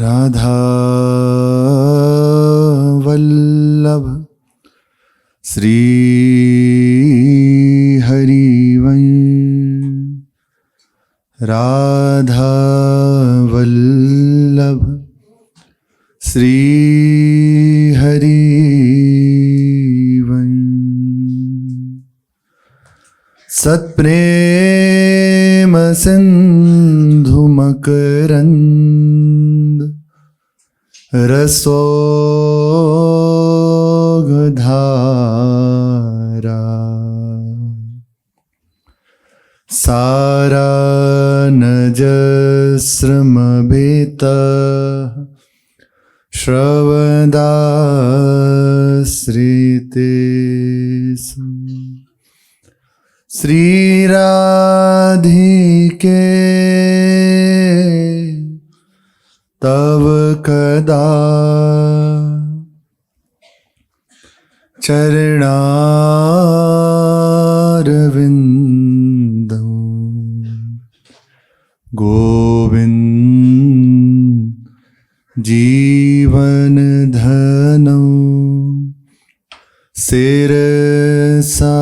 राधा वल्लभ श्री हरिवंश। राधा वल्लभ श्री हरिवंश। सत्प्रेम सिंधु मकरंद रसोगधारा। सारा नजस्रमभेत श्रवदाश्रिते। श्री राधिके तव कदा चरणारविंदौ गोविंद जीवन धनौ शिरसा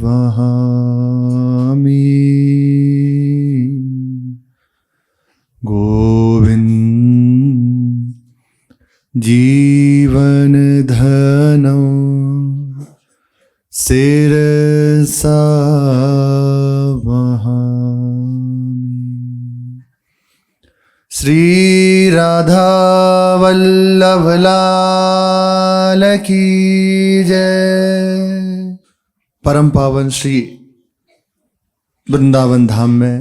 वहामि। गोविंद जीवन धनौ शिरसा वहामि। श्री राधा वल्लभ लाल की जय। परम पावन श्री वृंदावन धाम में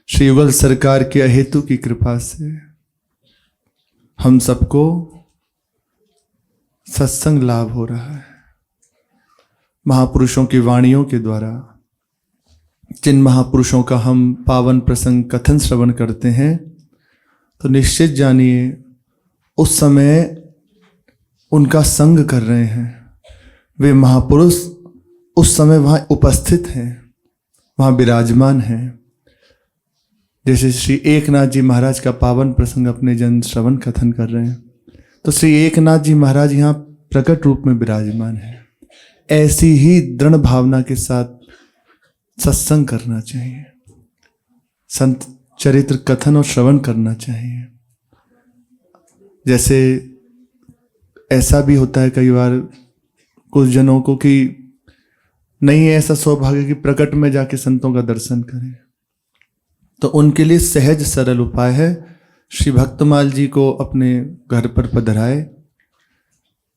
श्री युगल सरकार के अहेतु की कृपा से हम सबको सत्संग लाभ हो रहा है। महापुरुषों की वाणियों के द्वारा जिन महापुरुषों का हम पावन प्रसंग कथन श्रवण करते हैं, तो निश्चित जानिए उस समय उनका संग कर रहे हैं। वे महापुरुष उस समय वहाँ उपस्थित हैं, वहाँ विराजमान हैं। जैसे श्री एकनाथ जी महाराज का पावन प्रसंग अपने जन श्रवण कथन कर रहे हैं, तो श्री एकनाथ जी महाराज यहाँ प्रकट रूप में विराजमान है। ऐसी ही दृढ़ भावना के साथ सत्संग करना चाहिए, संत चरित्र कथन और श्रवण करना चाहिए। जैसे ऐसा भी होता है कई बार कुछ जनों को कि नहीं है ऐसा सौभाग्य कि प्रकट में जाके संतों का दर्शन करें, तो उनके लिए सहज सरल उपाय है, श्री भक्तमाल जी को अपने घर पर पधराए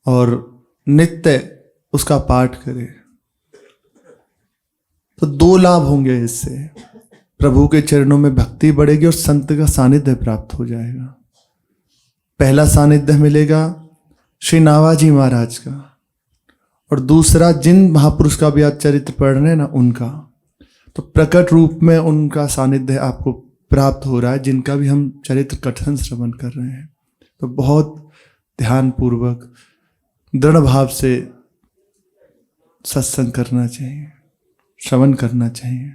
और नित्य उसका पाठ करे। तो दो लाभ होंगे इससे। प्रभु के चरणों में भक्ति बढ़ेगी और संत का सानिध्य प्राप्त हो जाएगा। पहला सानिध्य मिलेगा श्री नावाजी महाराज का, और दूसरा जिन महापुरुष का भी आज चरित्र पढ़ रहे हैं ना उनका, तो प्रकट रूप में उनका सानिध्य आपको प्राप्त हो रहा है, जिनका भी हम चरित्र कथन श्रवण कर रहे हैं। तो बहुत ध्यान पूर्वक दृढ़ भाव से सत्संग करना चाहिए, श्रवण करना चाहिए,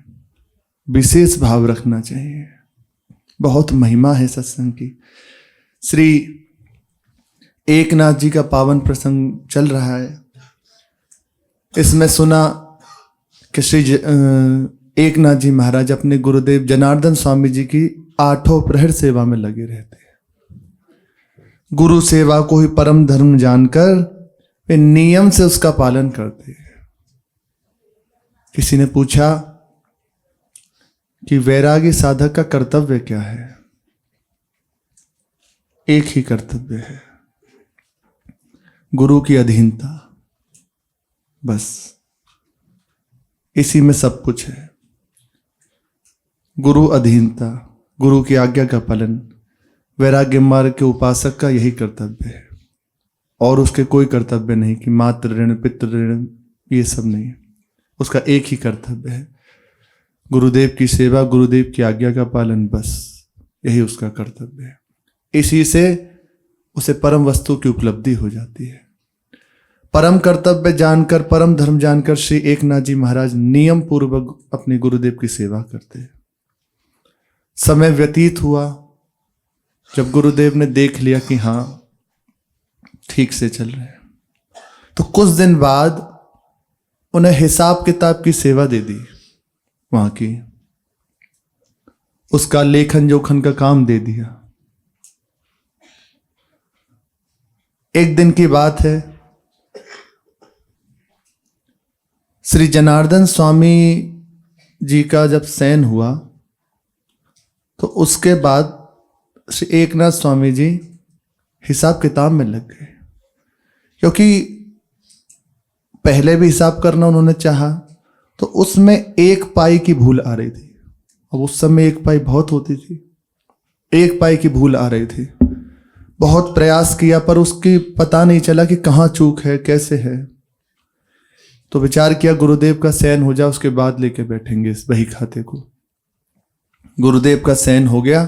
विशेष भाव रखना चाहिए। बहुत महिमा है सत्संग की। श्री एकनाथ जी का पावन प्रसंग चल रहा है। इसमें सुना कि श्री एकनाथ जी महाराज अपने गुरुदेव जनार्दन स्वामी जी की 8 प्रहर सेवा में लगे रहते हैं। गुरु सेवा को ही परम धर्म जानकर वे नियम से उसका पालन करते हैं। किसी ने पूछा कि वैरागी साधक का कर्तव्य क्या है? एक ही कर्तव्य है, गुरु की अधीनता। बस इसी में सब कुछ है। गुरु अधीनता, गुरु की आज्ञा का पालन, वैराग्य मार्ग के उपासक का यही कर्तव्य है। और उसके कोई कर्तव्य नहीं कि मातृ ऋण पितृ ऋण, ये सब नहीं। उसका एक ही कर्तव्य है, गुरुदेव की सेवा, गुरुदेव की आज्ञा का पालन। बस यही उसका कर्तव्य है। इसी से उसे परम वस्तु की उपलब्धि हो जाती है। परम कर्तव्य जानकर, परम धर्म जानकर श्री एकनाथ जी महाराज नियम पूर्वक अपने गुरुदेव की सेवा करते हैं। समय व्यतीत हुआ, जब गुरुदेव ने देख लिया कि हाँ ठीक से चल रहे हैं, तो कुछ दिन बाद उन्हें हिसाब किताब की सेवा दे दी, वहां की उसका लेखन जोखन का काम दे दिया। एक दिन की बात है, श्री जनार्दन स्वामी जी का जब शयन हुआ तो उसके बाद श्री एकनाथ स्वामी जी हिसाब किताब में लग गए, क्योंकि पहले भी हिसाब करना उन्होंने चाहा तो उसमें 1 पाई की भूल आ रही थी। अब उस समय 1 पाई बहुत होती थी, 1 पाई की भूल आ रही थी। बहुत प्रयास किया पर उसकी पता नहीं चला कि कहाँ चूक है, कैसे है। तो विचार किया गुरुदेव का शयन हो जाए उसके बाद लेके बैठेंगे इस बही खाते को। गुरुदेव का शयन हो गया,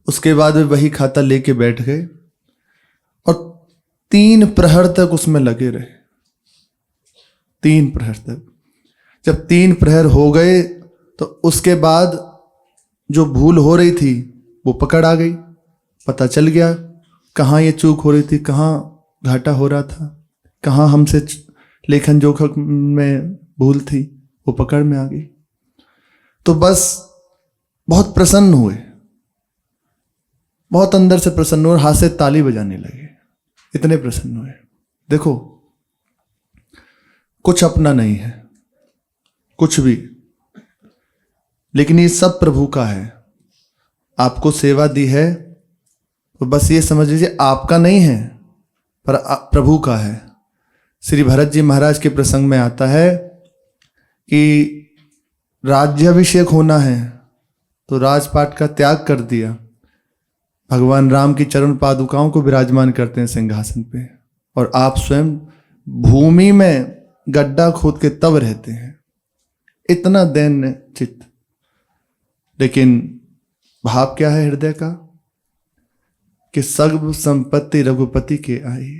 उसके बाद वे वही खाता लेके बैठ गए और 3 प्रहर तक उसमें लगे रहे। 3 प्रहर तक। जब 3 प्रहर हो गए तो उसके बाद जो भूल हो रही थी वो पकड़ आ गई, पता चल गया कहाँ ये चूक हो रही थी, कहाँ घाटा हो रहा था, कहाँ हमसे लेखन जोखन में भूल थी, वो पकड़ में आ गई। तो बस बहुत प्रसन्न हुए, बहुत अंदर से प्रसन्न हुए और हाथ से ताली बजाने लगे, इतने प्रसन्न हुए। देखो कुछ अपना नहीं है, कुछ भी, लेकिन ये सब प्रभु का है। आपको सेवा दी है तो बस ये समझ लीजिए आपका नहीं है पर प्रभु का है। श्री भरत जी महाराज के प्रसंग में आता है कि राज्याभिषेक होना है तो राजपाट का त्याग कर दिया, भगवान राम की चरण पादुकाओं को विराजमान करते हैं सिंहासन पे, और आप स्वयं भूमि में गड्ढा खोद के तब रहते हैं। इतना दैन्य चित्त, लेकिन भाव क्या है हृदय का कि सर्व संपत्ति रघुपति के आई।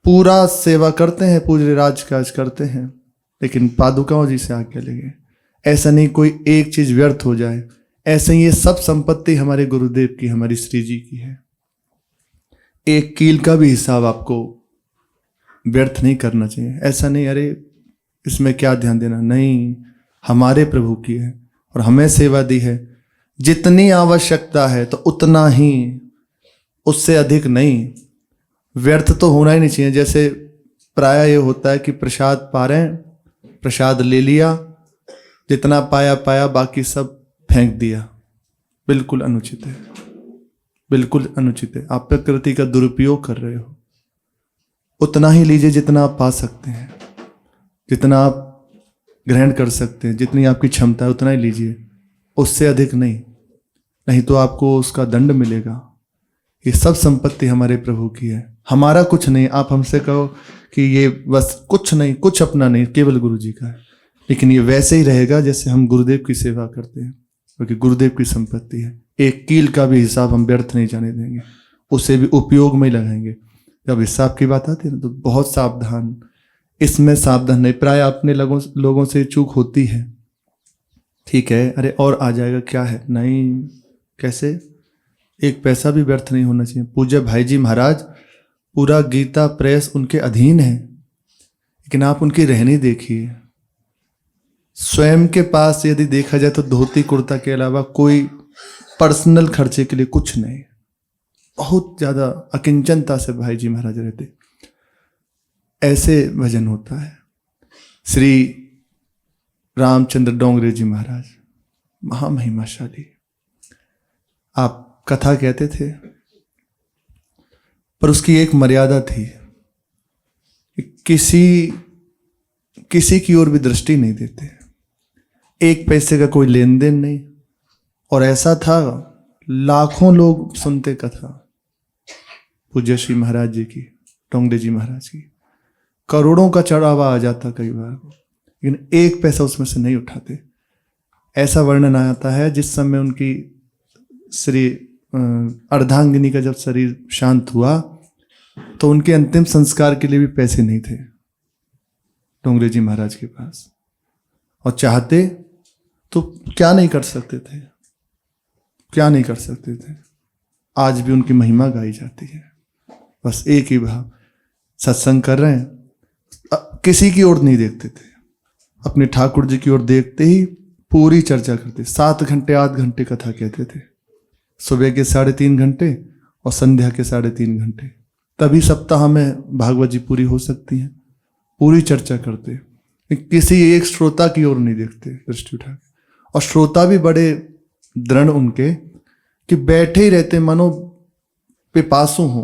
पूरा सेवा करते हैं, पूरे राजकाज करते हैं, लेकिन पादुकाओं जी से आज्ञा ले गए। ऐसा नहीं कोई एक चीज व्यर्थ हो जाए। ऐसे ही ये सब संपत्ति हमारे गुरुदेव की, हमारी श्री जी की है। एक कील का भी हिसाब आपको व्यर्थ नहीं करना चाहिए। ऐसा नहीं अरे इसमें क्या ध्यान देना, नहीं, हमारे प्रभु की है और हमें सेवा दी है। जितनी आवश्यकता है तो उतना ही, उससे अधिक नहीं। व्यर्थ तो होना ही नहीं चाहिए। जैसे प्राय ये होता है कि प्रसाद पा रहे हैं, प्रसाद ले लिया, जितना पाया पाया, बाकी सब फेंक दिया। बिल्कुल अनुचित है, बिल्कुल अनुचित है। आप प्रकृति का दुरुपयोग कर रहे हो। उतना ही लीजिए जितना आप पा सकते हैं, जितना आप ग्रहण कर सकते हैं, जितनी आपकी क्षमता है उतना ही लीजिए, उससे अधिक नहीं, नहीं तो आपको उसका दंड मिलेगा। ये सब संपत्ति हमारे प्रभु की है, हमारा कुछ नहीं। आप हमसे कहो कि ये बस कुछ नहीं, कुछ अपना नहीं, केवल गुरु जी का है, लेकिन ये वैसे ही रहेगा जैसे हम गुरुदेव की सेवा करते हैं, क्योंकि गुरुदेव की संपत्ति है। एक कील का भी हिसाब हम व्यर्थ नहीं जाने देंगे, उसे भी उपयोग में ही लगाएंगे। जब हिसाब की बात आती है ना तो बहुत सावधान, इसमें सावधान नहीं। प्राय अपने लोगों से चूक होती है। ठीक है, अरे और आ जाएगा, क्या है, नहीं, कैसे, एक पैसा भी व्यर्थ नहीं होना चाहिए। पूज्य भाई जी महाराज, पूरा गीता प्रेस उनके अधीन है, लेकिन आप उनकी रहनी देखिए। स्वयं के पास यदि देखा जाए तो धोती कुर्ता के अलावा कोई पर्सनल खर्चे के लिए कुछ नहीं। बहुत ज्यादा अकिंचनता से भाई जी महाराज रहते। ऐसे भजन होता है। श्री रामचंद्र डोंगरे जी महाराज महामहिमाशाली, आप कथा कहते थे, पर उसकी एक मर्यादा थी। किसी की ओर भी दृष्टि नहीं देते, एक पैसे का कोई लेन देन नहीं। और ऐसा था, लाखों लोग सुनते कथा पूज्य श्री महाराज जी की, डोंगरे जी महाराज की। करोड़ों का चढ़ावा आ जाता कई बार, लेकिन एक पैसा उसमें से नहीं उठाते। ऐसा वर्णन आता है जिस समय उनकी श्री अर्धांगिनी का जब शरीर शांत हुआ तो उनके अंतिम संस्कार के लिए भी पैसे नहीं थे डोंगरे जी महाराज के पास, और चाहते तो क्या नहीं कर सकते थे, क्या नहीं कर सकते थे। आज भी उनकी महिमा गाई जाती है। बस एक ही भाव, सत्संग कर रहे हैं, किसी की ओर नहीं देखते थे, अपने ठाकुर जी की ओर देखते ही पूरी चर्चा करते। 7 घंटे 8 घंटे कथा कहते थे, सुबह के 3.5 घंटे और संध्या के 3.5 घंटे। तभी सप्ताह में भागवत जी पूरी हो सकती हैं। पूरी चर्चा करते, किसी एक श्रोता की ओर नहीं देखते दृष्टि उठा के। और श्रोता भी बड़े दृढ़ उनके कि बैठे ही रहते, मनो पिपासु हो,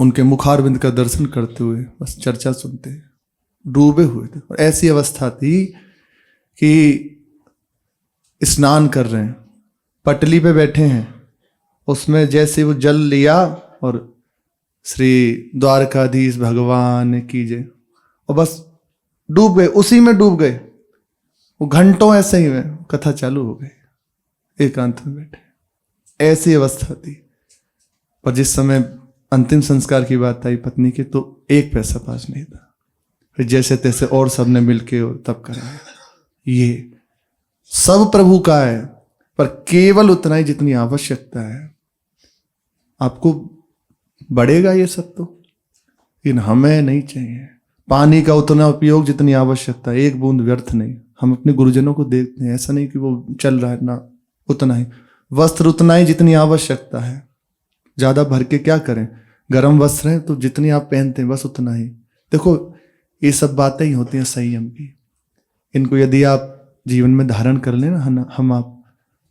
उनके मुखारविंद का दर्शन करते हुए बस चर्चा सुनते, डूबे हुए थे। और ऐसी अवस्था थी कि स्नान कर रहे हैं, पटली पे बैठे हैं, उसमें जैसे वो जल लिया और श्री द्वारकाधीश भगवान की जय, और बस डूब गए, उसी में डूब गए। वो घंटों ऐसे ही में कथा चालू हो गई, एकांत में बैठे। ऐसी अवस्था थी। पर जिस समय अंतिम संस्कार की बात आई पत्नी के, तो 1 पैसा पास नहीं था। फिर जैसे तैसे और सबने मिलके और तब कराया। ये सब प्रभु का है, पर केवल उतना ही जितनी आवश्यकता है। आपको बढ़ेगा ये सब तो, लेकिन हमें नहीं चाहिए। पानी का उतना उपयोग जितनी आवश्यकता है, 1 बूंद व्यर्थ नहीं। हम अपने गुरुजनों को देखते हैं, ऐसा नहीं कि वो चल रहा है ना, उतना ही। वस्त्र उतना ही जितनी आवश्यकता है, ज्यादा भर के क्या करें। गर्म वस्त्र हैं तो जितनी आप पहनते हैं बस उतना ही। देखो ये सब बातें ही होती हैं संयम की। इनको यदि आप जीवन में धारण कर लें ना, हम आप,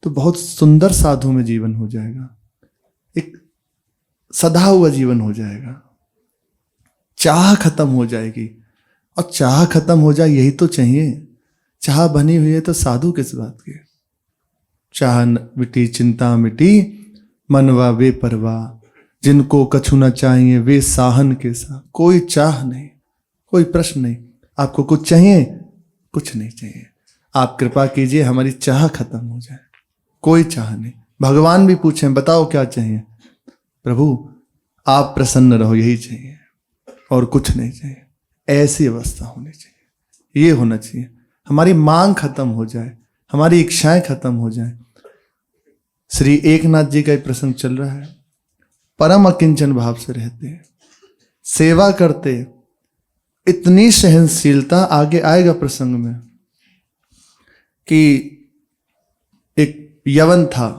तो बहुत सुंदर साधु में जीवन हो जाएगा, एक सधा हुआ जीवन हो जाएगा। चाह खत्म हो जाएगी, और चाह खत्म हो जाए यही तो चाहिए। चाह बनी हुई है तो साधु किस बात के। चाह मिटी चिंता मिटी, मनवा वे परवाह, जिनको कछु न चाहिए वे साहन के साथ। कोई चाह नहीं, कोई प्रश्न नहीं। आपको कुछ चाहिए? कुछ नहीं चाहिए। आप कृपा कीजिए हमारी चाह खत्म हो जाए, कोई चाह नहीं। भगवान भी पूछें बताओ क्या चाहिए, प्रभु आप प्रसन्न रहो यही चाहिए, और कुछ नहीं चाहिए। ऐसी अवस्था होनी चाहिए, ये होना चाहिए। हमारी मांग खत्म हो जाए, हमारी इच्छाएं खत्म हो जाए। श्री एकनाथ जी का एक प्रसंग चल रहा है। परम अकिंचन भाव से रहते, सेवा करते, इतनी सहनशीलता। आगे आएगा प्रसंग में कि एक यवन था,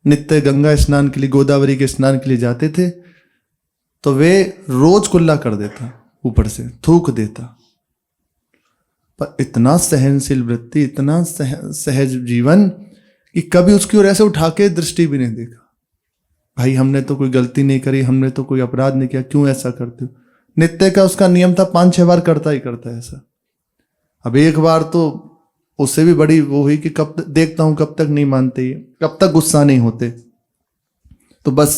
नित्य गंगा स्नान के लिए, गोदावरी के स्नान के लिए जाते थे, तो वे रोज कुल्ला कर देता, ऊपर से थूक देता। पर इतना सहनशील वृत्ति, इतना सहज जीवन कि कभी उसकी ओर ऐसे उठा के दृष्टि भी नहीं देखा। भाई हमने तो कोई गलती नहीं करी, हमने तो कोई अपराध नहीं किया, क्यों ऐसा करते हो। नित्य का उसका नियम था, 5-6 बार करता ही करता है ऐसा। अब एक बार तो उससे भी बड़ी वो हुई कि कब देखता हूं कब तक नहीं मानते, कब तक गुस्सा नहीं होते। तो बस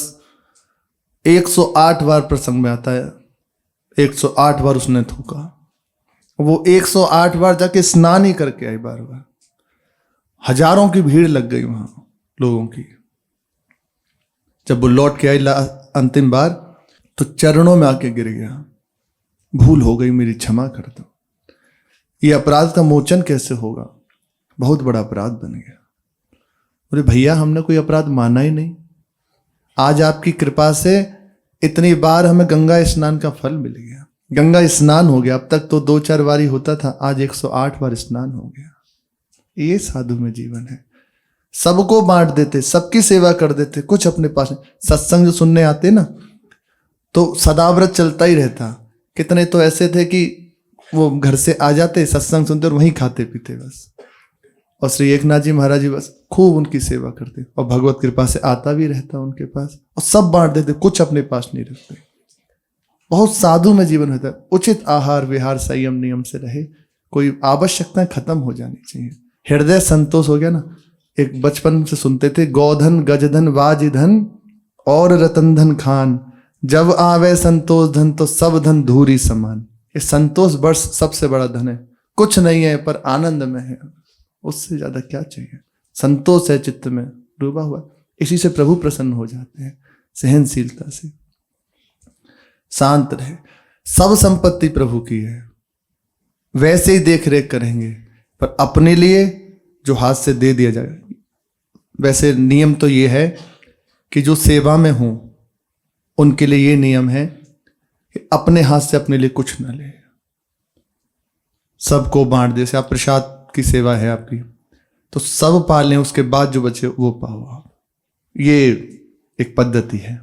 108 बार प्रसंग में आता है, 108 बार उसने थूका। वो 108 बार जाके स्नान ही करके आई बार बार। हजारों की भीड़ लग गई वहां लोगों की। जब वो लौट के आई अंतिम बार, तो चरणों में आके गिर गया, भूल हो गई मेरी, क्षमा कर दो। ये अपराध का मोचन कैसे होगा, बहुत बड़ा अपराध बन गया। बोले भैया हमने कोई अपराध माना ही नहीं, आज आपकी कृपा से इतनी बार हमें गंगा स्नान का फल मिल गया, गंगा स्नान हो गया। अब तक तो 2-4 बार ही होता था, आज 108 बार स्नान हो गया। ये साधु में जीवन है। सबको बांट देते, सबकी सेवा कर देते, कुछ अपने पास। सत्संग जो सुनने आते ना, तो सदाव्रत चलता ही रहता। कितने तो ऐसे थे कि वो घर से आ जाते, सत्संग सुनते और वहीं खाते पीते बस। और श्री एकनाथ जी महाराज जी बस खूब उनकी सेवा करते, और भगवत कृपा से आता भी रहता उनके पास, और सब बांट देते, कुछ अपने पास नहीं रखते। बहुत साधु में जीवन होता है। उचित आहार विहार संयम नियम से रहे, कोई आवश्यकताएं खत्म हो जानी चाहिए। हृदय संतोष हो गया ना। एक बचपन से सुनते थे, गोधन गजधन वाजिधन और रतन धन खान, जब आवे संतोष धन तो सब धन धूरी समान। ये संतोष वर्ष सबसे बड़ा धन है। कुछ नहीं है पर आनंद में है, उससे ज्यादा क्या चाहिए। संतोष है चित्त में डूबा हुआ, इसी से प्रभु प्रसन्न हो जाते हैं। सहनशीलता से शांत रहे। सब संपत्ति प्रभु की है, वैसे ही देख रेख करेंगे, पर अपने लिए जो हाथ से दे दिया जाए। वैसे नियम तो ये है कि जो सेवा में हूं उनके लिए ये नियम है कि अपने हाथ से अपने लिए कुछ ना ले, सबको बांट दे। जैसे आप प्रसाद की सेवा है आपकी, तो सब पा लें, उसके बाद जो बचे वो पाओ आप। ये एक पद्धति है।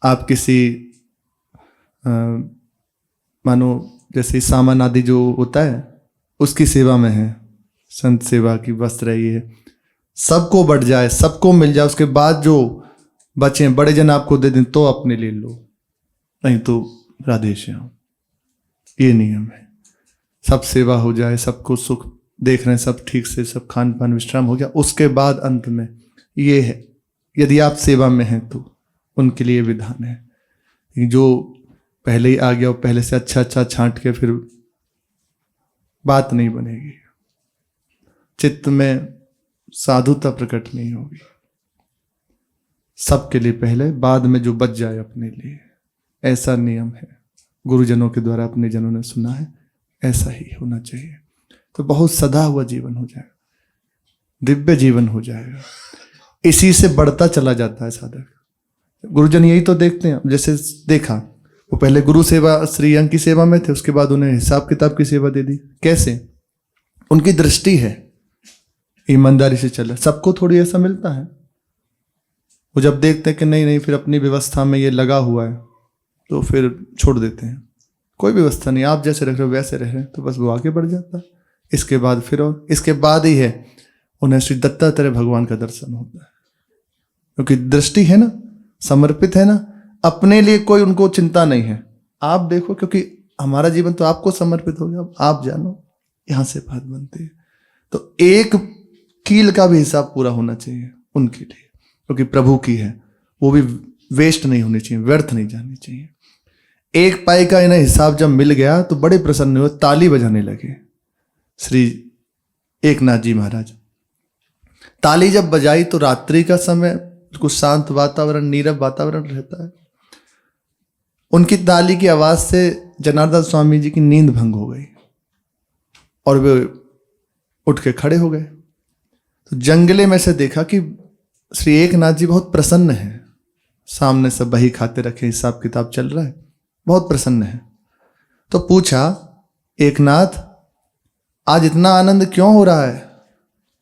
आप किसी मानो जैसे सामान आदि जो होता है उसकी सेवा में है, संत सेवा की वस्त्र है, ये सबको बढ़ जाए, सबको मिल जाए, उसके बाद जो बचे बड़े जन आपको दे दें तो अपने ले लो, नहीं तो राधे श्याम। ये नियम है। सब सेवा हो जाए, सबको सुख देख रहे हैं, सब ठीक से, सब खान पान विश्राम हो गया, उसके बाद अंत में ये है, यदि आप सेवा में हैं तो उनके लिए विधान है। जो पहले ही आ गया वो पहले से अच्छा अच्छा छांट के फिर बात नहीं बनेगी, चित्त में साधुता प्रकट नहीं होगी। सबके लिए पहले, बाद में जो बच जाए अपने लिए, ऐसा नियम है। गुरुजनों के द्वारा अपने जनों ने सुना है, ऐसा ही होना चाहिए। तो बहुत सदा हुआ जीवन हो जाएगा, दिव्य जीवन हो जाएगा। इसी से बढ़ता चला जाता है साधक। गुरुजन यही तो देखते हैं। जैसे देखा, वो पहले गुरु सेवा श्री अंग की सेवा में थे, उसके बाद उन्हें हिसाब किताब की सेवा दे दी। कैसे? उनकी दृष्टि है, ईमानदारी से चल रहा। सबको थोड़ी ऐसा मिलता है। वो जब देखते हैं कि नहीं नहीं, फिर अपनी व्यवस्था में ये लगा हुआ है, तो फिर छोड़ देते हैं। कोई व्यवस्था नहीं, आप जैसे रख रहे हो वैसे रह रहे हैं, तो बस वो आगे बढ़ जाता है। इसके बाद फिर, और इसके बाद ही है उन्हें श्री दत्तात्रेय भगवान का दर्शन होता है, क्योंकि दृष्टि है ना, समर्पित है ना, अपने लिए कोई उनको चिंता नहीं है। आप देखो, क्योंकि हमारा जीवन तो आपको समर्पित हो गया, अब आप जानो, यहां से बात बनती है। तो एक कील का भी हिसाब पूरा होना चाहिए उनके लिए, क्योंकि प्रभु की है, वो भी वेस्ट नहीं होनी चाहिए, व्यर्थ नहीं जानी चाहिए। एक पाई का इन्हें हिसाब जब मिल गया तो बड़े प्रसन्न हुए, ताली बजाने लगे। श्री एकनाथ जी महाराज ताली जब बजाई तो रात्रि का समय, कुछ शांत वातावरण, नीरव वातावरण रहता है। उनकी ताली की आवाज से जनार्दन स्वामी जी की नींद भंग हो गई और वे उठ के खड़े हो गए। तो जंगले में से देखा कि श्री एकनाथ जी बहुत प्रसन्न हैं। सामने सब बही खाते रखे, हिसाब किताब चल रहा है, बहुत प्रसन्न है। तो पूछा, एकनाथ आज इतना आनंद क्यों हो रहा है?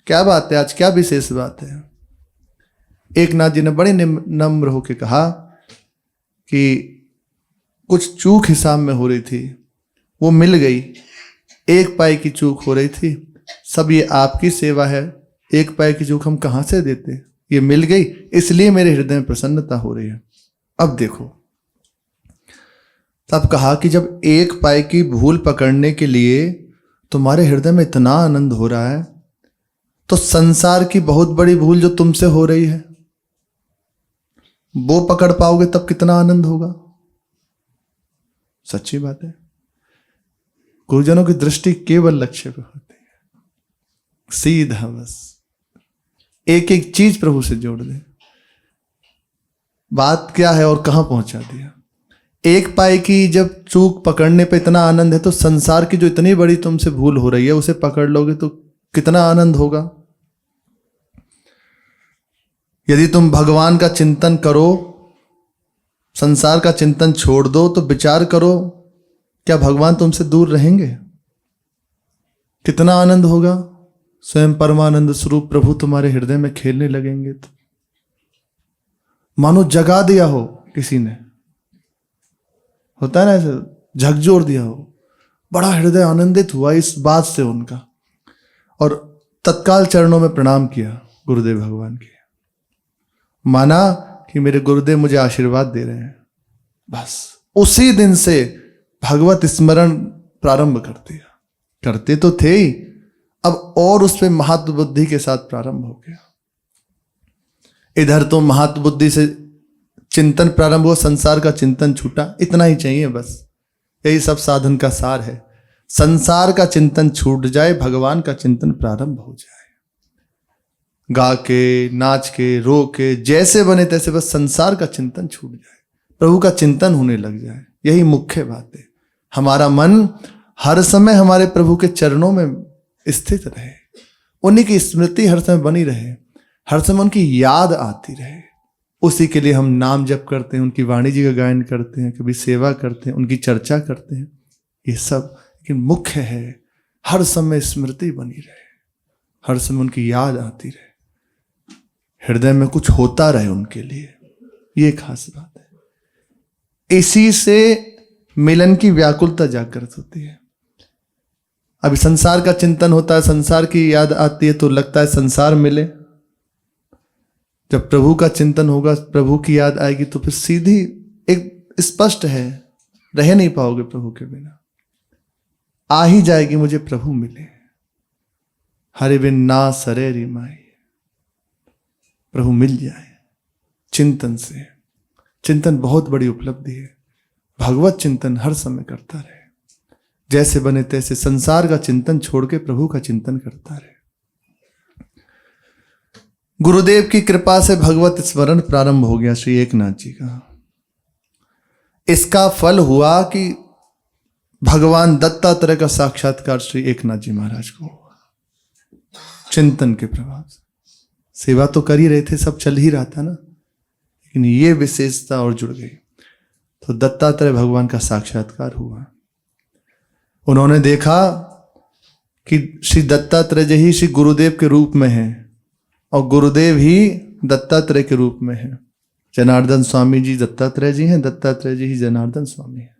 क्या बात है आज, क्या विशेष बात है? एकनाथ जी ने बड़े नम्र होकर कहा कि कुछ चूक हिसाब में हो रही थी, वो मिल गई। एक पाई की चूक हो रही थी, सब ये आपकी सेवा है, एक पाई की चूक हम कहाँ से देते, ये मिल गई, इसलिए मेरे हृदय में प्रसन्नता हो रही है। अब देखो, तब कहा कि जब एक पाई की भूल पकड़ने के लिए तुम्हारे हृदय में इतना आनंद हो रहा है, तो संसार की बहुत बड़ी भूल जो तुमसे हो रही है वो पकड़ पाओगे तब कितना आनंद होगा। सच्ची बात है। गुरुजनों की दृष्टि केवल लक्ष्य पे होती है, सीधा बस एक एक चीज प्रभु से जोड़ दे। बात क्या है और कहां पहुंचा दिया। एक पाई की जब चूक पकड़ने पे इतना आनंद है, तो संसार की जो इतनी बड़ी तुमसे भूल हो रही है उसे पकड़ लोगे तो कितना आनंद होगा। यदि तुम भगवान का चिंतन करो, संसार का चिंतन छोड़ दो, तो विचार करो, क्या भगवान तुमसे दूर रहेंगे? कितना आनंद होगा। स्वयं परमानंद स्वरूप प्रभु तुम्हारे हृदय में खेलने लगेंगे, तो मानो जगा दिया हो किसी ने, होता है ना ऐसे, झकझोर दिया हो। बड़ा हृदय आनंदित हुआ इस बात से उनका, और तत्काल चरणों में प्रणाम किया गुरुदेव भगवान के। माना कि मेरे गुरुदेव मुझे आशीर्वाद दे रहे हैं। बस उसी दिन से भगवत स्मरण प्रारंभ कर दिया। करते तो थे ही, अब और उस पर महत्व बुद्धि के साथ प्रारंभ हो गया। इधर तो महत्व बुद्धि से चिंतन प्रारंभ हुआ, संसार का चिंतन छूटा। इतना ही चाहिए बस, यही सब साधन का सार है। संसार का चिंतन छूट जाए, भगवान का चिंतन प्रारंभ हो जाए। गा के, नाच के, रो के, जैसे बने तैसे, बस संसार का चिंतन छूट जाए, प्रभु का चिंतन होने लग जाए। यही मुख्य बात है। हमारा मन हर समय हमारे प्रभु के चरणों में स्थित रहे, उन्हीं की स्मृति हर समय बनी रहे, हर समय उनकी याद आती रहे। उसी के लिए हम नाम जप करते हैं, उनकी वाणी जी का गायन करते हैं, कभी सेवा करते हैं, उनकी चर्चा करते हैं, ये सब। लेकिन मुख्य है हर समय स्मृति बनी रहे, हर समय उनकी याद आती रहे, हृदय में कुछ होता रहे उनके लिए, ये खास बात है। इसी से मिलन की व्याकुलता जागृत होती है। अभी संसार का चिंतन होता है, संसार की याद आती है तो लगता है संसार मिले। जब प्रभु का चिंतन होगा, प्रभु की याद आएगी तो फिर सीधी एक स्पष्ट है, रह नहीं पाओगे प्रभु के बिना। आ ही जाएगी मुझे प्रभु मिले, हरे बिन ना सरे री माई। प्रभु मिल जाए चिंतन से। चिंतन बहुत बड़ी उपलब्धि है। भगवत चिंतन हर समय करता रहे, जैसे बने तैसे संसार का चिंतन छोड़ के प्रभु का चिंतन करता रहे। गुरुदेव की कृपा से भगवत स्मरण प्रारंभ हो गया श्री एकनाथ जी का। इसका फल हुआ कि भगवान दत्तात्रेय का साक्षात्कार श्री एकनाथ जी महाराज को हुआ, चिंतन के प्रभाव से। सेवा तो कर ही रहे थे, सब चल ही रहा था ना, लेकिन ये विशेषता और जुड़ गई तो दत्तात्रेय भगवान का साक्षात्कार हुआ। उन्होंने देखा कि श्री दत्तात्रेय जी ही श्री गुरुदेव के रूप में हैं और गुरुदेव ही दत्तात्रेय के रूप में हैं। जनार्दन स्वामी जी दत्तात्रेय जी हैं, दत्तात्रेय जी ही जनार्दन स्वामी हैं।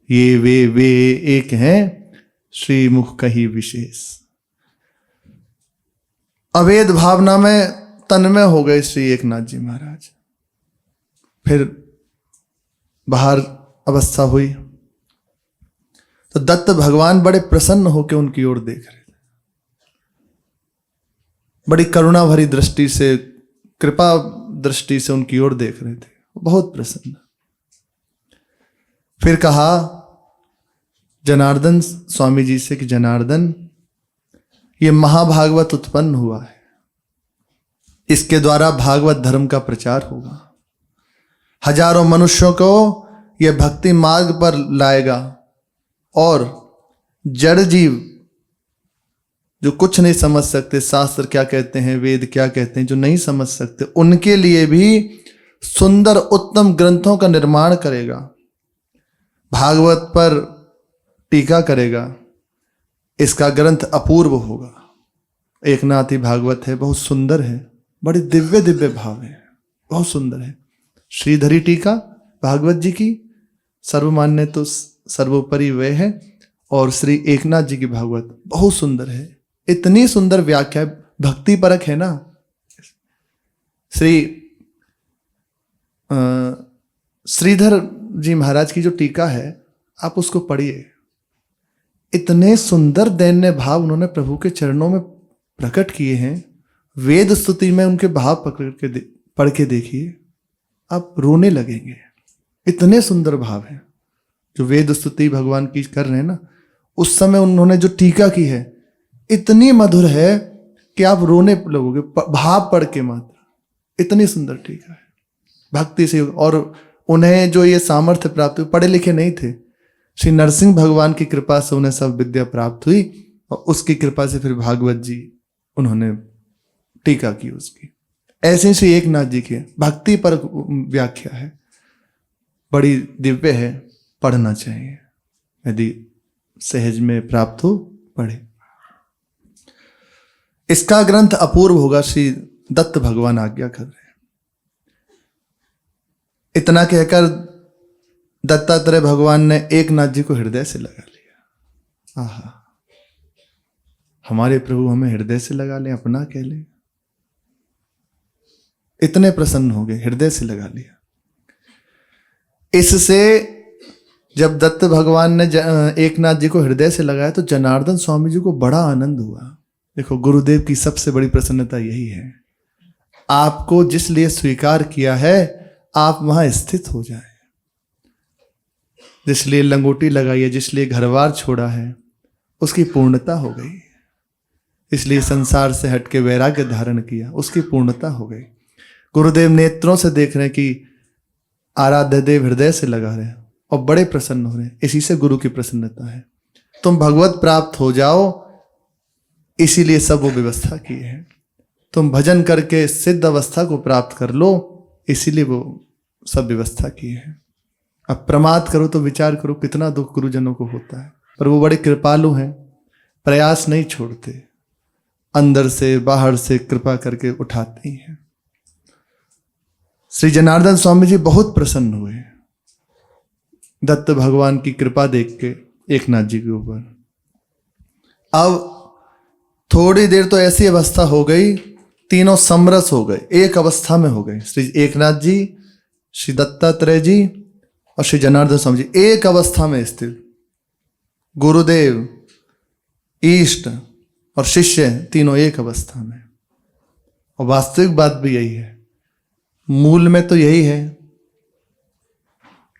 ये वे एक हैं, श्री मुख कही विशेष। अवेद भावना में तन्मय हो गए श्री एकनाथ जी महाराज। फिर बाहर अवस्था हुई तो दत्त भगवान बड़े प्रसन्न होकर उनकी ओर देख रहे थे, बड़ी करुणा भरी दृष्टि से, कृपा दृष्टि से उनकी ओर देख रहे थे, बहुत प्रसन्न। फिर कहा जनार्दन स्वामी जी से कि जनार्दन, ये महाभागवत उत्पन्न हुआ है, इसके द्वारा भागवत धर्म का प्रचार होगा, हजारों मनुष्यों को यह भक्ति मार्ग पर लाएगा और जड़ जीव जो कुछ नहीं समझ सकते, शास्त्र क्या कहते हैं, वेद क्या कहते हैं, जो नहीं समझ सकते, उनके लिए भी सुंदर उत्तम ग्रंथों का निर्माण करेगा, भागवत पर टीका करेगा, इसका ग्रंथ अपूर्व होगा। एकनाथी भागवत है, बहुत सुंदर है, बड़े दिव्य दिव्य भाव है, बहुत सुंदर है। श्रीधरी टीका भागवत जी की सर्वमान्य तो सर्वोपरि वे है, और श्री एकनाथ जी की भागवत बहुत सुंदर है। इतनी सुंदर व्याख्या, भक्ति परक है ना। श्री श्रीधर जी महाराज की जो टीका है, आप उसको पढ़िए। इतने सुंदर दैन्य भाव उन्होंने प्रभु के चरणों में प्रकट किए हैं। वेद स्तुति में उनके भाव पढ़ के देखिए, आप रोने लगेंगे। इतने सुंदर भाव हैं जो वेद स्तुति भगवान की कर रहे हैं ना, उस समय उन्होंने जो टीका की है इतनी मधुर है कि आप रोने लगोगे, भाव पढ़ के मात्र। इतनी सुंदर टीका है भक्ति से। और उन्हें जो ये सामर्थ्य प्राप्त हुई, पढ़े लिखे नहीं थे, श्री नरसिंह भगवान की कृपा से उन्हें सब विद्या प्राप्त हुई, और उसकी कृपा से फिर भागवत जी उन्होंने टीका की उसकी। ऐसे श्री एकनाथ जी की भक्ति पर व्याख्या है, बड़ी दिव्य है, पढ़ना चाहिए। यदि सहज में प्राप्त हो पढ़े। इसका ग्रंथ अपूर्व होगा, श्री दत्त भगवान आज्ञा कर रहे हैं। इतना कहकर दत्तात्रेय भगवान ने एकनाथ जी को हृदय से लगा लिया। आहा, हमारे प्रभु हमें हृदय से लगा लें, अपना कह लें, इतने प्रसन्न हो गए, हृदय से लगा लिया। इससे जब दत्त भगवान ने एकनाथ जी को हृदय से लगाया तो जनार्दन स्वामी जी को बड़ा आनंद हुआ। देखो, गुरुदेव की सबसे बड़ी प्रसन्नता यही है, आपको जिस लिए स्वीकार किया है आप वहां स्थित हो जाए। जिस लिए लंगोटी लगाई है, जिस लिए घरवार छोड़ा है, उसकी पूर्णता हो गई। इसलिए संसार से हटके वैराग्य धारण किया, उसकी पूर्णता हो गई। गुरुदेव नेत्रों से देख रहे हैं कि आराध्य देव हृदय से लगा रहे हैं और बड़े प्रसन्न हो रहे हैं। इसी से गुरु की प्रसन्नता है। तुम भगवत प्राप्त हो जाओ, इसीलिए सब वो व्यवस्था की है। तुम भजन करके सिद्ध अवस्था को प्राप्त कर लो, इसीलिए वो सब व्यवस्था की है। अब प्रमाद करो तो विचार करो कितना दुख गुरुजनों को होता है, पर वो बड़े कृपालु हैं, प्रयास नहीं छोड़ते, अंदर से बाहर से कृपा करके उठाते ही हैं। श्री जनार्दन स्वामी जी बहुत प्रसन्न हुए दत्त भगवान की कृपा देख के एकनाथ जी के ऊपर। अब थोड़ी देर तो ऐसी अवस्था हो गई, तीनों समरस हो गए, एक अवस्था में हो गए। श्री एकनाथ जी, श्री दत्तात्रेय जी और श्री जनार्दन स्वामी जी एक अवस्था में स्थित। गुरुदेव, इष्ट और शिष्य तीनों एक अवस्था में। और वास्तविक बात भी यही है, मूल में तो यही है।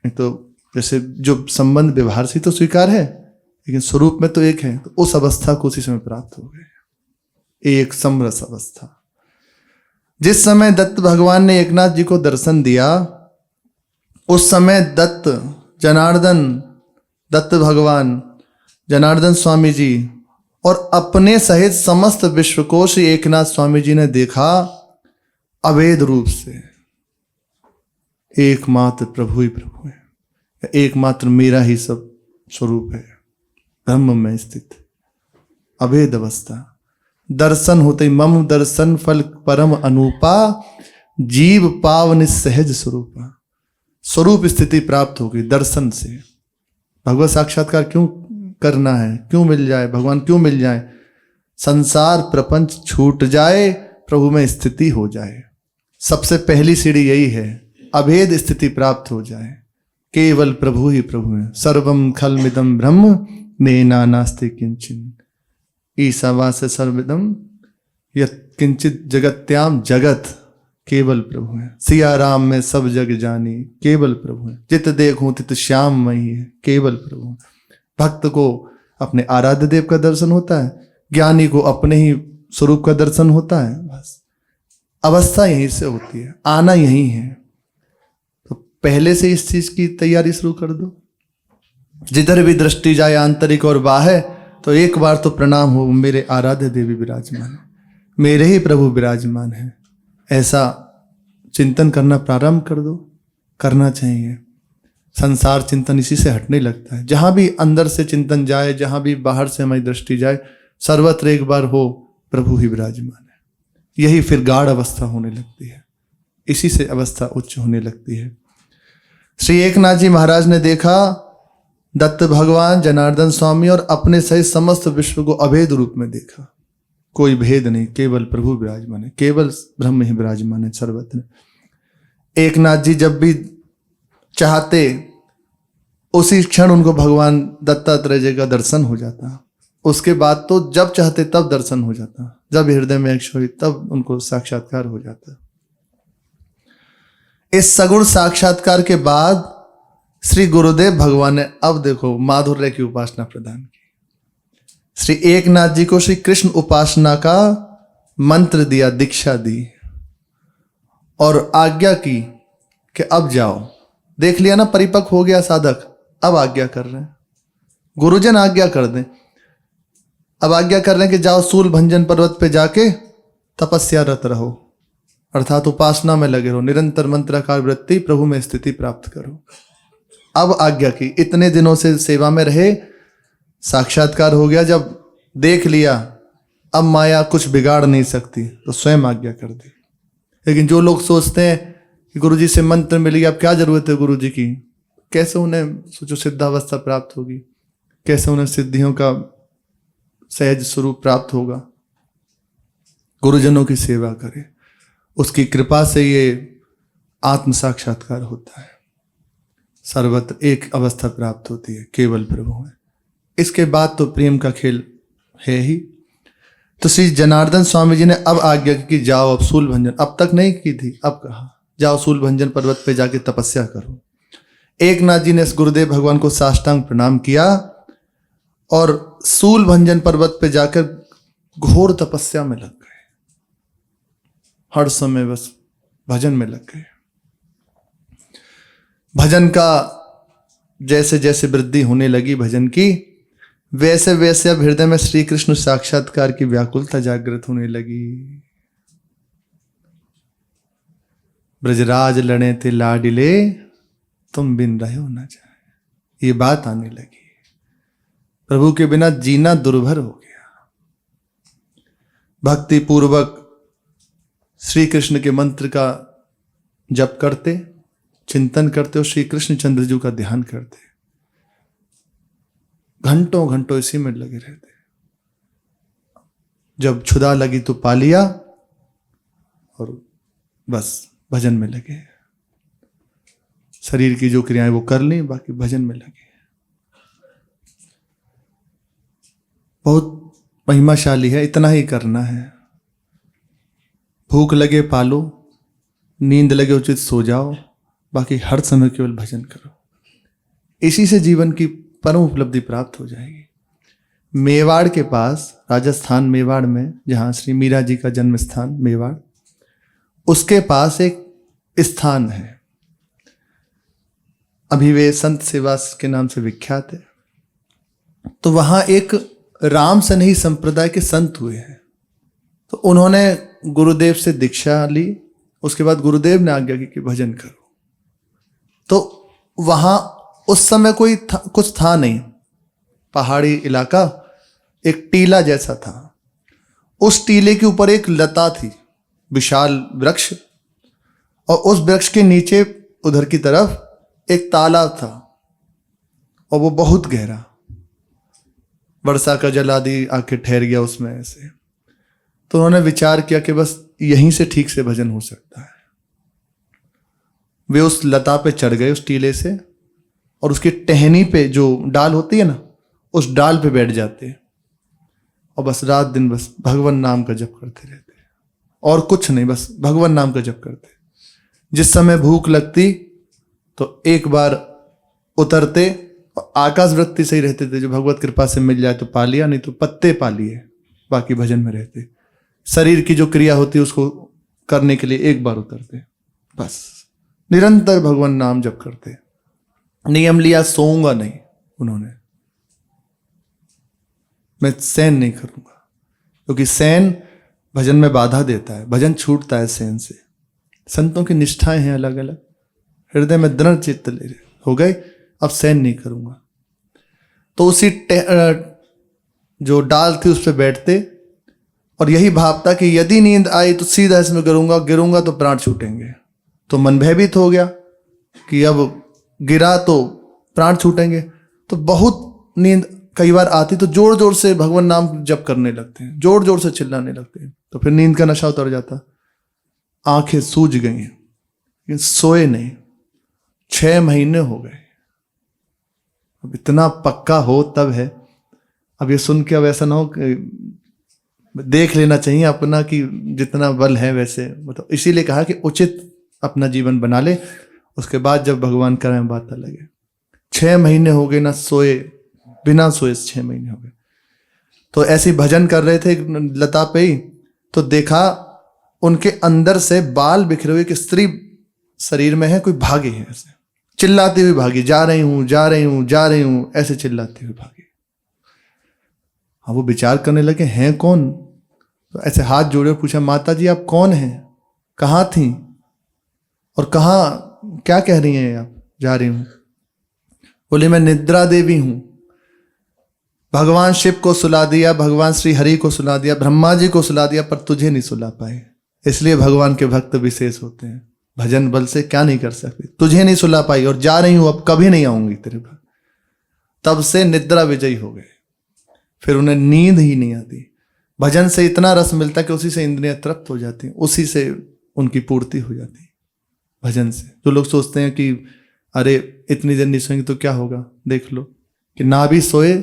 तो जैसे जो संबंध व्यवहार से तो स्वीकार है, लेकिन स्वरूप में तो एक है। तो उस अवस्था को उसी समय प्राप्त हो गए, एक समरस अवस्था। जिस समय दत्त भगवान ने एकनाथ जी को दर्शन दिया, उस समय दत्त भगवान, जनार्दन स्वामी जी और अपने सहित समस्त विश्व को श्री एकनाथ स्वामी जी ने देखा अभेद रूप से। एकमात्र प्रभु ही प्रभु है, एकमात्र मेरा ही सब स्वरूप है, ब्रह्म में स्थित अभेद अवस्था। दर्शन होते ही मम दर्शन फल परम अनूपा, जीव पावन सहज स्वरूपा। स्वरूप स्थिति प्राप्त होगी दर्शन से। भगवत साक्षात्कार क्यों करना है, क्यों मिल जाए, भगवान क्यों मिल जाए? संसार प्रपंच छूट जाए, प्रभु में स्थिति हो जाए। सबसे पहली सीढ़ी यही है, अभेद स्थिति प्राप्त हो जाए, केवल प्रभु ही प्रभु है। सर्वम खलमिदम ब्रह्म नेना नास्ति किंचिन, ईशावास सर्वमिदम यत् किंचित जगत्याम जगत, केवल प्रभु है। सिया राम में सब जग जानी, केवल प्रभु है। जित देखूं तित श्याम मही है, केवल प्रभु है। भक्त को अपने आराध्य देव का दर्शन होता है, ज्ञानी को अपने ही स्वरूप का दर्शन होता है। बस अवस्था यहीं से होती है, आना यहीं है। तो पहले से इस चीज की तैयारी शुरू कर दो। जिधर भी दृष्टि जाए आंतरिक और बाह्य, तो एक बार तो प्रणाम हो, मेरे आराध्य देवी विराजमान है, मेरे ही प्रभु विराजमान है। ऐसा चिंतन करना प्रारंभ कर दो, करना चाहिए। संसार चिंतन इसी से हटने लगता है। जहां भी अंदर से चिंतन जाए, जहां भी बाहर से हमारी दृष्टि जाए, सर्वत्र एक बार हो प्रभु ही विराजमान है। यही फिर गाढ़ अवस्था होने लगती है, इसी से अवस्था उच्च होने लगती है। श्री एकनाथ जी महाराज ने देखा दत्त भगवान, जनार्दन स्वामी और अपने सहित समस्त विश्व को अभेद रूप में देखा। कोई भेद नहीं, केवल प्रभु विराजमान है, केवल ब्रह्म ही विराजमान है सर्वत्र। एकनाथ जी जब भी चाहते, उसी क्षण उनको भगवान दत्तात्रेय जी का दर्शन हो जाता। उसके बाद तो जब चाहते तब दर्शन हो जाता, जब हृदय में इच्छा हुई तब उनको साक्षात्कार हो जाता। इस सगुण साक्षात्कार के बाद श्री गुरुदेव भगवान ने अब देखो माधुर्य की उपासना प्रदान की। श्री एकनाथ जी को श्री कृष्ण उपासना का मंत्र दिया, दीक्षा दी और आज्ञा की कि अब जाओ। देख लिया ना, परिपक्व हो गया साधक, अब आज्ञा कर रहे हैं, गुरुजन आज्ञा कर दें। अब आज्ञा कर रहे हैं कि जाओ शूलभंजन पर्वत पे जाके तपस्यारत रहो, अर्थात उपासना में लगे रहो, निरंतर मंत्राकार वृत्ति, प्रभु में स्थिति प्राप्त करो। अब आज्ञा की। इतने दिनों से सेवा में रहे, साक्षात्कार हो गया, जब देख लिया अब माया कुछ बिगाड़ नहीं सकती, तो स्वयं आज्ञा कर दी। लेकिन जो लोग सोचते हैं कि गुरुजी से मंत्र मिल गया, अब क्या जरूरत है गुरुजी की, कैसे उन्हें सोचो सिद्धावस्था प्राप्त होगी, कैसे उन्हें सिद्धियों का सहज स्वरूप प्राप्त होगा। गुरुजनों की सेवा करें, उसकी कृपा से ये आत्म साक्षात्कार होता है, सर्वत्र एक अवस्था प्राप्त होती है, केवल प्रभु है। इसके बाद तो प्रेम का खेल है ही। तो श्री जनार्दन स्वामी जी ने अब आज्ञा की कि जाओ अब शूलभंजन, अब तक नहीं की थी, अब कहा जाओ शूलभंजन पर्वत पे जाके तपस्या करो। एकनाथ जी ने गुरुदेव भगवान को साष्टांग प्रणाम किया और शूलभंजन पर्वत पे जाकर घोर तपस्या में लग गए। हर समय बस भजन में लग गए। भजन का जैसे जैसे वृद्धि होने लगी भजन की, वैसे वैसे अब हृदय में श्री कृष्ण साक्षात्कार की व्याकुलता जागृत होने लगी। ब्रजराज लड़े थे लाडिले, तुम बिन रहे हो ना जाए। ये बात आने लगी, प्रभु के बिना जीना दुर्भर हो गया। भक्ति पूर्वक श्री कृष्ण के मंत्र का जप करते, चिंतन करते और श्री कृष्ण चंद्र जी का ध्यान करते, घंटों घंटों इसी में लगे रहते। जब क्षुधा लगी तो पा लिया और बस भजन में लगे। शरीर की जो क्रियाएं वो कर ली, बाकी भजन में लगे। बहुत महिमाशाली है, इतना ही करना है। भूख लगे पालो, नींद लगे उचित सो जाओ, बाकी हर समय केवल भजन करो। इसी से जीवन की परम उपलब्धि प्राप्त हो जाएगी। मेवाड़ के पास, राजस्थान मेवाड़ में, जहाँ श्री मीरा जी का जन्म स्थान मेवाड़, उसके पास एक स्थान है। अभी वे संत सेवा के नाम से विख्यात है। तो वहाँ एक राम सनेही संप्रदाय के संत हुए हैं। तो उन्होंने गुरुदेव से दीक्षा ली। उसके बाद गुरुदेव ने आज्ञा की कि भजन करो। तो वहाँ उस समय कुछ था नहीं, पहाड़ी इलाका, एक टीला जैसा था। उस टीले के ऊपर एक लता थी, विशाल वृक्ष, और उस वृक्ष के नीचे उधर की तरफ एक तालाब था, और वो बहुत गहरा। वर्षा का जल आदि आके ठहर गया उसमें ऐसे। तो उन्होंने विचार किया कि बस यहीं से ठीक से भजन हो सकता है। वे उस लता पे चढ़ गए, उस टीले से, और उसकी टहनी पे जो डाल होती है ना, उस डाल पे बैठ जाते और बस रात दिन बस भगवान नाम का जप करते रहते, और कुछ नहीं, बस भगवान नाम का जप करते। जिस समय भूख लगती तो एक बार उतरते, और आकाश वृत्ति से ही रहते थे। जो भगवत कृपा से मिल जाए तो पा लिया, नहीं तो पत्ते पा लिए, बाकी भजन में रहते। शरीर की जो क्रिया होती है उसको करने के लिए एक बार उतरते, बस निरंतर भगवान नाम जप करते। नियम लिया, सोऊंगा नहीं उन्होंने, मैं शयन नहीं करूंगा, क्योंकि शयन भजन में बाधा देता है, भजन छूटता है शयन से। संतों की निष्ठाएं हैं अलग अलग, हृदय में दृढ़ चित्त ले रहे हो गए, अब शयन नहीं करूंगा। तो उसी जो डाल थी उस पर बैठते, और यही भाव था कि यदि नींद आई तो सीधा इसमें गिरूंगा तो प्राण छूटेंगे। तो मन भयभीत हो गया कि अब गिरा तो प्राण छूटेंगे। तो बहुत नींद कई बार आती, तो जोर जोर से भगवान नाम जप करने लगते हैं, जोर जोर से चिल्लाने लगते हैं। तो फिर नींद का नशा उतर जाता, आंखें सूज गई, लेकिन सोए नहीं। 6 महीने हो गए। अब इतना पक्का हो तब है। अब ये सुन के अब ऐसा ना हो कि देख लेना चाहिए अपना कि जितना बल है वैसे, मतलब इसीलिए कहा कि उचित अपना जीवन बना ले, उसके बाद जब भगवान करें बात अलग है। 6 महीने हो गए ना सोए, बिना सोए 6 महीने हो गए। तो ऐसे भजन कर रहे थे लता पे ही, तो देखा उनके अंदर से बाल बिखरे हुए कि स्त्री शरीर में है, कोई भागी है, ऐसे चिल्लाती हुई भागी, जा रही हूं जा रही हूं जा रही हूं, ऐसे चिल्लाती हुई भागी। हाँ, वो विचार करने लगे हैं कौन। तो ऐसे हाथ जोड़े पूछा, माता जी आप कौन हैं, कहाँ थी और कहाँ, क्या कह रही हैं आप, जा रही हूं। बोले मैं निद्रा देवी हूं, भगवान शिव को सुला दिया, भगवान श्री हरि को सुला दिया, ब्रह्मा जी को सुला दिया, पर तुझे नहीं सुला पाए। इसलिए भगवान के भक्त विशेष होते हैं, भजन बल से क्या नहीं कर सकते। तुझे नहीं सुला पाई और जा रही हूं, अब कभी नहीं आऊंगी तेरे पास। तब से निद्रा विजयी हो गए, फिर उन्हें नींद ही नहीं आती। भजन से इतना रस मिलता कि उसी से इंद्रियां तृप्त हो जाती, उसी से उनकी पूर्ति हो जाती भजन से। जो लोग सोचते हैं कि अरे इतनी देर नहीं सोएंगे तो क्या होगा, देख लो कि ना भी सोए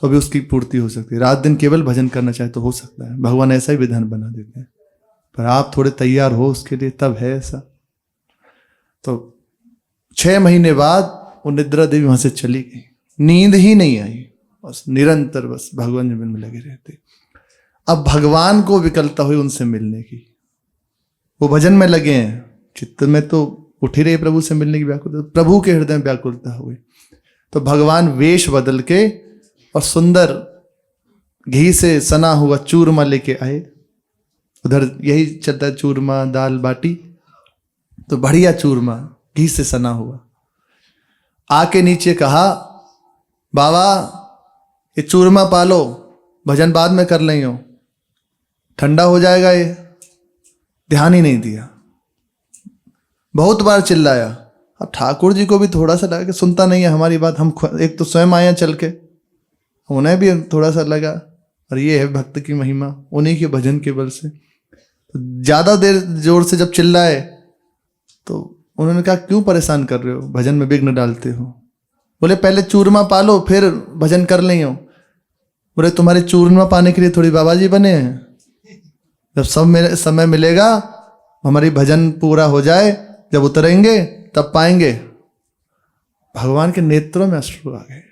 तो भी उसकी पूर्ति हो सकती है। रात दिन केवल भजन करना चाहे तो हो सकता है, भगवान ऐसा ही विधान बना देते हैं, पर आप थोड़े तैयार हो उसके लिए, तब है ऐसा। तो 6 महीने बाद वो निद्रा देवी वहां से चली गई, नींद ही नहीं आई, बस निरंतर बस भगवान जन में लगे रहते। अब भगवान को विकलता हुई उनसे मिलने की, वो भजन में लगे हैं, चित्त में तो उठ ही रहे प्रभु से मिलने की व्याकुलता, प्रभु के हृदय में व्याकुलता हुई। तो भगवान वेश बदल के और सुंदर घी से सना हुआ चूरमा लेके आए। उधर यही चलता है, चूरमा दाल बाटी। तो बढ़िया चूरमा घी से सना हुआ, आके नीचे कहा, बाबा ये चूरमा पालो, भजन बाद में कर लेंगे, ठंडा हो जाएगा ये। ध्यान ही नहीं दिया, बहुत बार चिल्लाया। अब ठाकुर जी को भी थोड़ा सा लगा कि सुनता नहीं है हमारी बात, हम एक तो स्वयं आए चल के, उन्हें भी थोड़ा सा लगा, और ये है भक्त की महिमा, उन्हीं के भजन के बल से। ज्यादा देर जोर से जब चिल्लाए तो उन्होंने कहा, क्यों परेशान कर रहे हो, भजन में विघ्न डालते हो। बोले पहले चूरमा पालो फिर भजन कर लें। बोले तुम्हारे चूरमा पाने के लिए थोड़ी बाबा जी बने हैं, जब सब समय मिलेगा, हमारी भजन पूरा हो जाए, जब उतरेंगे तब पाएंगे। भगवान के नेत्रों में अश्रु आ गए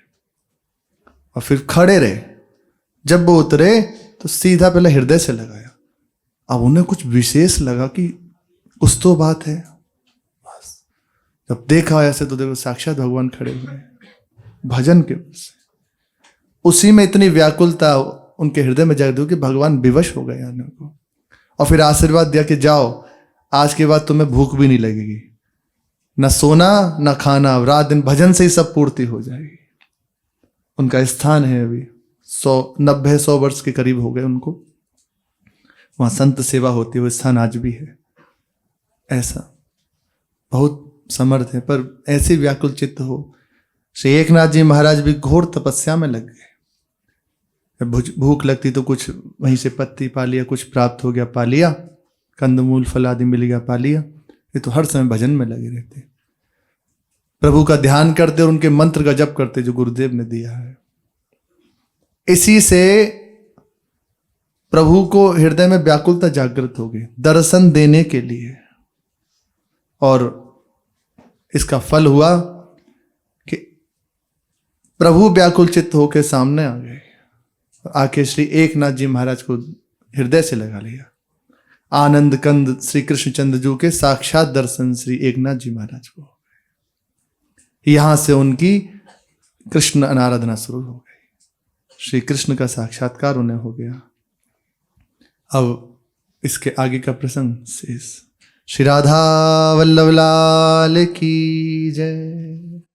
और फिर खड़े रहे। जब वो उतरे तो सीधा पहले हृदय से लगाया। अब उन्हें कुछ विशेष लगा कि कुछ तो बात है। बस जब देखा ऐसे तो देखो साक्षात भगवान खड़े हुए हैं भजन के बल से। उसी में इतनी व्याकुलता उनके हृदय में जाग दी कि भगवान विवश हो गए आने को, और फिर आशीर्वाद दिया कि जाओ, आज के बाद तुम्हें भूख भी नहीं लगेगी, न सोना न खाना, रात दिन भजन से ही सब पूर्ति हो जाएगी। उनका स्थान है अभी 90-100 वर्ष के करीब हो गए उनको, वहां संत सेवा होती है, वो स्थान आज भी है। ऐसा बहुत समर्थ है, पर ऐसी व्याकुल चित्त हो। श्री एकनाथ जी महाराज भी घोर तपस्या में लग गए। भूख लगती तो कुछ वहीं से पत्ती पा लिया, कुछ प्राप्त हो गया पा लिया, कंदमूल फल आदि मिल गया पा लिया। ये तो हर समय भजन में लगे रहते, प्रभु का ध्यान करते और उनके मंत्र का जप करते जो गुरुदेव ने दिया है। इसी से प्रभु को हृदय में व्याकुलता जागृत हो गई दर्शन देने के लिए, और इसका फल हुआ कि प्रभु व्याकुल चित्त होकर सामने आ गए, आके श्री एकनाथ जी महाराज को हृदय से लगा लिया। आनंद कंद श्री कृष्णचंद्र जी के साक्षात दर्शन श्री एकनाथ जी महाराज को, यहां से उनकी कृष्ण अनाराधना शुरू हो गई। श्री कृष्ण का साक्षात्कार उन्हें हो गया। अब इसके आगे का प्रसंग शेष। श्री राधा वल्लभ लाल की जय।